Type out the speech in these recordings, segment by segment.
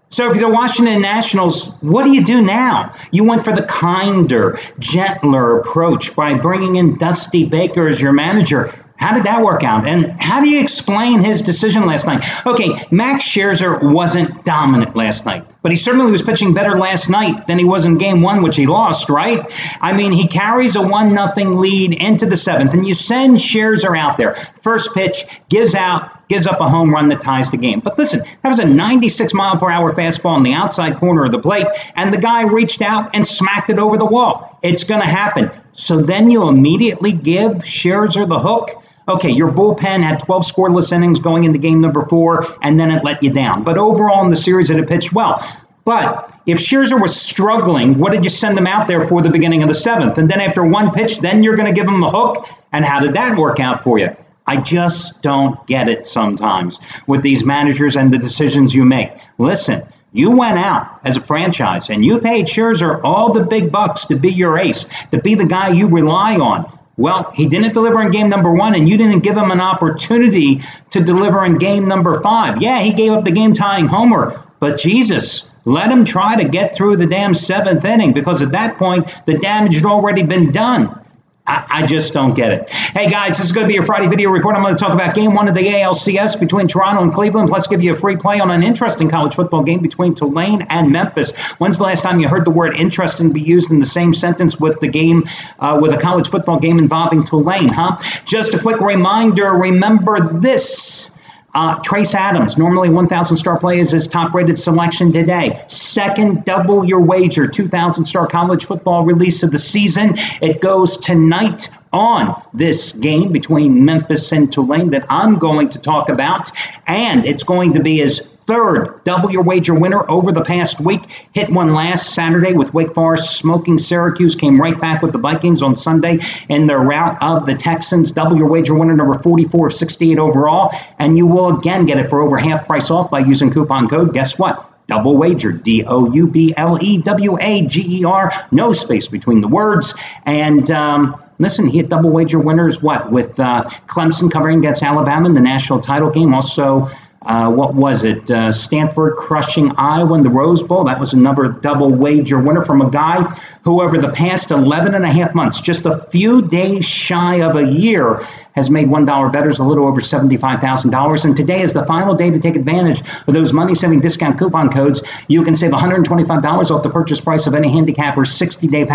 So if you're the Washington Nationals, what do you do now? You went for the kinder, gentler approach by bringing in Dusty Baker as your manager. How did that work out? And how do you explain his decision last night? Okay, Max Scherzer wasn't dominant last night, but he certainly was pitching better last night than he was in game one, which he lost, right? I mean, he carries a 1-0 lead into the seventh, and you send Scherzer out there. First pitch, gives up a home run that ties the game. But listen, that was a 96-mile-per-hour fastball in the outside corner of the plate, and the guy reached out and smacked it over the wall. It's going to happen. So then you immediately give Scherzer the hook. Okay, your bullpen had 12 scoreless innings going into game number 4, and then it let you down. But overall in the series, it had pitched well. But if Scherzer was struggling, what did you send him out there for the beginning of the seventh? And then after one pitch, then you're going to give him the hook? And how did that work out for you? I just don't get it sometimes with these managers and the decisions you make. Listen, you went out as a franchise, and you paid Scherzer all the big bucks to be your ace, to be the guy you rely on. Well, he didn't deliver in game number 1, and you didn't give him an opportunity to deliver in game number 5. Yeah, he gave up the game-tying homer, but Jesus, let him try to get through the damn 7th inning, because at that point, the damage had already been done. I just don't get it. Hey, guys, this is going to be your Friday video report. I'm going to talk about Game 1 of the ALCS between Toronto and Cleveland, plus give you a free play on an interesting college football game between Tulane and Memphis. When's the last time you heard the word interesting be used in the same sentence with the game, with a college football game involving Tulane, huh? Just a quick reminder, remember this. Trace Adams, normally 1,000-star play, is his top-rated selection today. Second, double your wager, 2,000-star college football release of the season. It goes tonight on this game between Memphis and Tulane that I'm going to talk about, and it's going to be his third double your wager winner over the past week. Hit one last Saturday with Wake Forest smoking Syracuse, came right back with the Vikings on Sunday in their rout of the Texans. Double your wager winner number 44 of 68 overall, and you will again get it for over half price off by using coupon code. Guess what? Double wager, DOUBLEWAGER, no space between the words. And listen, he hit double wager winners, with Clemson covering against Alabama in the national title game. Also, Stanford crushing Iowa in the Rose Bowl. That was another double wager winner from a guy who over the past 11 and a half months, just a few days shy of a year, has made $1 bettors a little over $75,000. And today is the final day to take advantage of those money-saving discount coupon codes. You can save $125 off the purchase price of any handicapper 30-day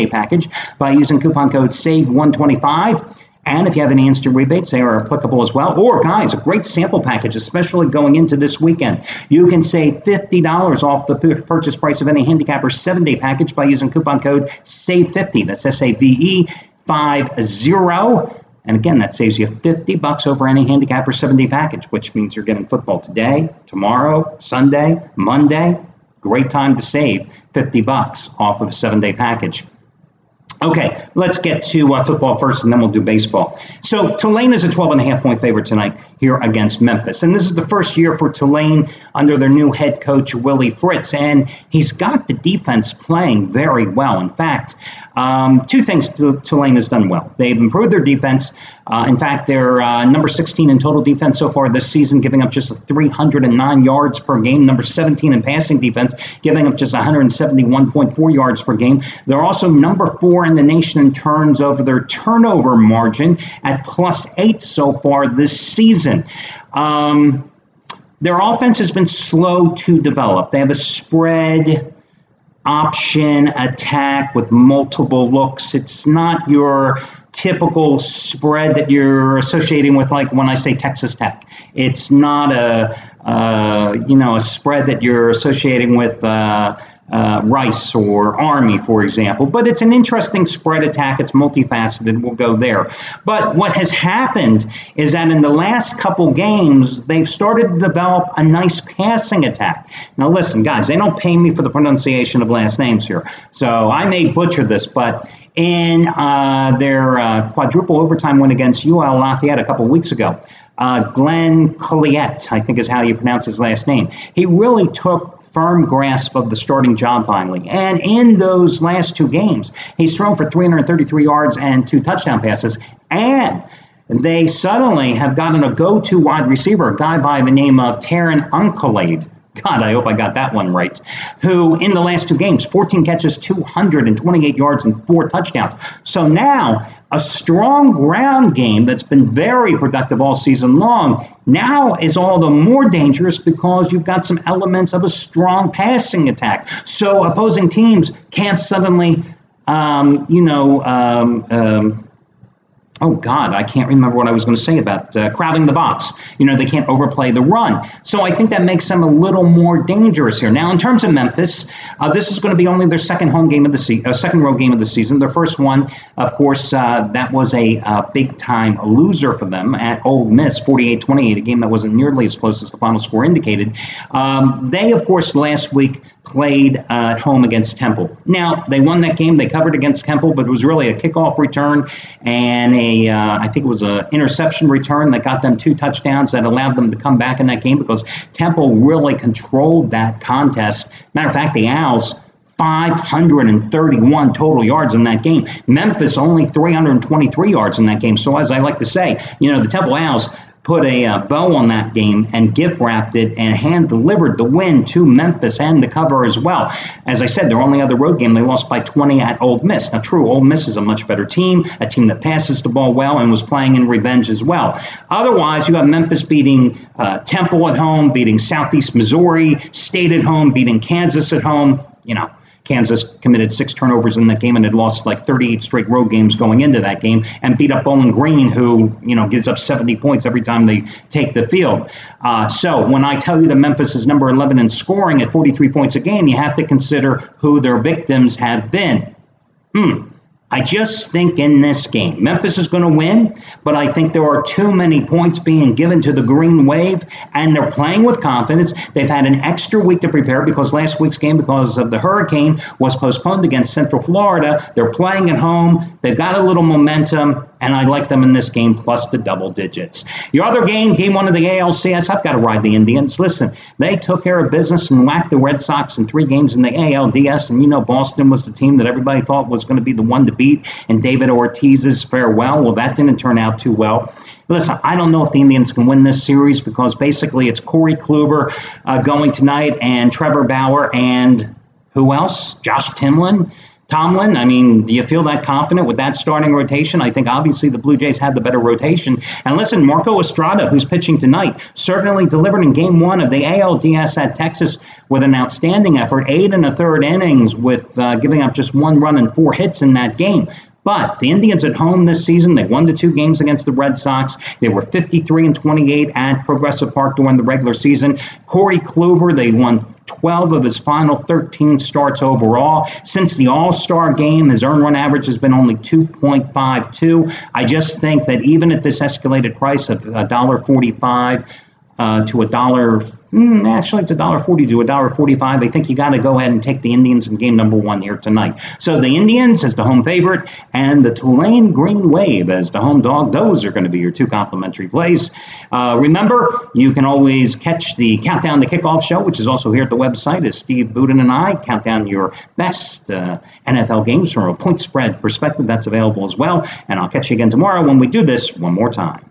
package by using coupon code SAVE125. And if you have any instant rebates, they are applicable as well. Or, guys, a great sample package, especially going into this weekend. You can save $50 off the purchase price of any handicapper 7-day package by using coupon code SAVE50. That's SAVE50. And again, that saves you $50 over any handicapper 7-day package, which means you're getting football today, tomorrow, Sunday, Monday. Great time to save $50 off of a 7-day package. Okay, let's get to football first, and then we'll do baseball. So Tulane is a 12.5-point favorite tonight here against Memphis. And this is the first year for Tulane under their new head coach, Willie Fritz. And he's got the defense playing very well. In fact, two things Tulane has done well. They've improved their defense. In fact, they're number 16 in total defense so far this season, giving up just 309 yards per game. Number 17 in passing defense, giving up just 171.4 yards per game. They're also number 4 in the nation in terms of their turnover margin at +8 so far this season. Their offense has been slow to develop. They have a spread option attack with multiple looks. It's not your typical spread that you're associating with, like when I say Texas Tech. It's not a spread that you're associating with Rice or Army, for example. But it's an interesting spread attack. It's multifaceted. We'll go there. But what has happened is that in the last couple games, they've started to develop a nice passing attack. Now, listen, guys, they don't pay me for the pronunciation of last names here. So I may butcher this, but in their quadruple overtime win against UL Lafayette a couple weeks ago, Glenn Colliette, I think is how you pronounce his last name, he really took firm grasp of the starting job finally. And in those last 2 games, he's thrown for 333 yards and 2 touchdown passes. And they suddenly have gotten a go-to wide receiver, a guy by the name of Taron Uncolade. God, I hope I got that one right, who in the last 2 games, 14 catches, 228 yards, and 4 touchdowns. So now, a strong ground game that's been very productive all season long now is all the more dangerous because you've got some elements of a strong passing attack. So opposing teams can't suddenly, oh, God, I can't remember what I was going to say about crowding the box. They can't overplay the run. So I think that makes them a little more dangerous here. Now, in terms of Memphis, this is going to be only their second home game of the second road game of the season. Their first one, of course, that was a big-time loser for them at Ole Miss, 48-28, a game that wasn't nearly as close as the final score indicated. They, of course, last week played at home against Temple. Now, they won that game. They covered against Temple, but it was really a kickoff return and I think it was an interception return that got them 2 touchdowns that allowed them to come back in that game because Temple really controlled that contest. Matter of fact, the Owls, 531 total yards in that game. Memphis only 323 yards in that game. So as I like to say, the Temple Owls put a bow on that game and gift wrapped it and hand delivered the win to Memphis and the cover as well. As I said, their only other road game, they lost by 20 at Ole Miss. Now, true, Ole Miss is a much better team, a team that passes the ball well and was playing in revenge as well. Otherwise, you have Memphis beating Temple at home, beating Southeast Missouri State at home, beating Kansas at home. Kansas committed 6 turnovers in that game and had lost like 38 straight road games going into that game and beat up Bowling Green, who, gives up 70 points every time they take the field. So when I tell you that Memphis is number 11 in scoring at 43 points a game, you have to consider who their victims have been. I just think in this game, Memphis is going to win, but I think there are too many points being given to the Green Wave, and they're playing with confidence. They've had an extra week to prepare because last week's game, because of the hurricane, was postponed against Central Florida. They're playing at home. They've got a little momentum, and I like them in this game plus the double digits. Your other game 1 of the ALCS, I've got to ride the Indians. Listen, they took care of business and whacked the Red Sox in 3 games in the ALDS, and Boston was the team that everybody thought was going to be the one to beat in David Ortiz's farewell. Well, that didn't turn out too well. Listen, I don't know if the Indians can win this series because basically it's Corey Kluber going tonight and Trevor Bauer and who else? Josh Tomlin. I mean, do you feel that confident with that starting rotation? I think obviously the Blue Jays had the better rotation. And listen, Marco Estrada, who's pitching tonight, certainly delivered in Game 1 of the ALDS at Texas with an outstanding effort, 8 1/3 innings with giving up just 1 run and 4 hits in that game. But the Indians at home this season, they won the 2 games against the Red Sox. They were 53-28 at Progressive Park during the regular season. Corey Kluber, they won 12 of his final 13 starts overall. Since the All-Star game, his earned run average has been only 2.52. I just think that even at this escalated price of $1.45 to $1, actually it's $1.40 to $1.45. I think you got to go ahead and take the Indians in game number 1 here tonight. So the Indians as the home favorite and the Tulane Green Wave as the home dog. Those are going to be your 2 complimentary plays. Remember, you can always catch the Countdown to Kickoff show, which is also here at the website as Steve Budin and I count down your best NFL games from a point spread perspective. That's available as well. And I'll catch you again tomorrow when we do this one more time.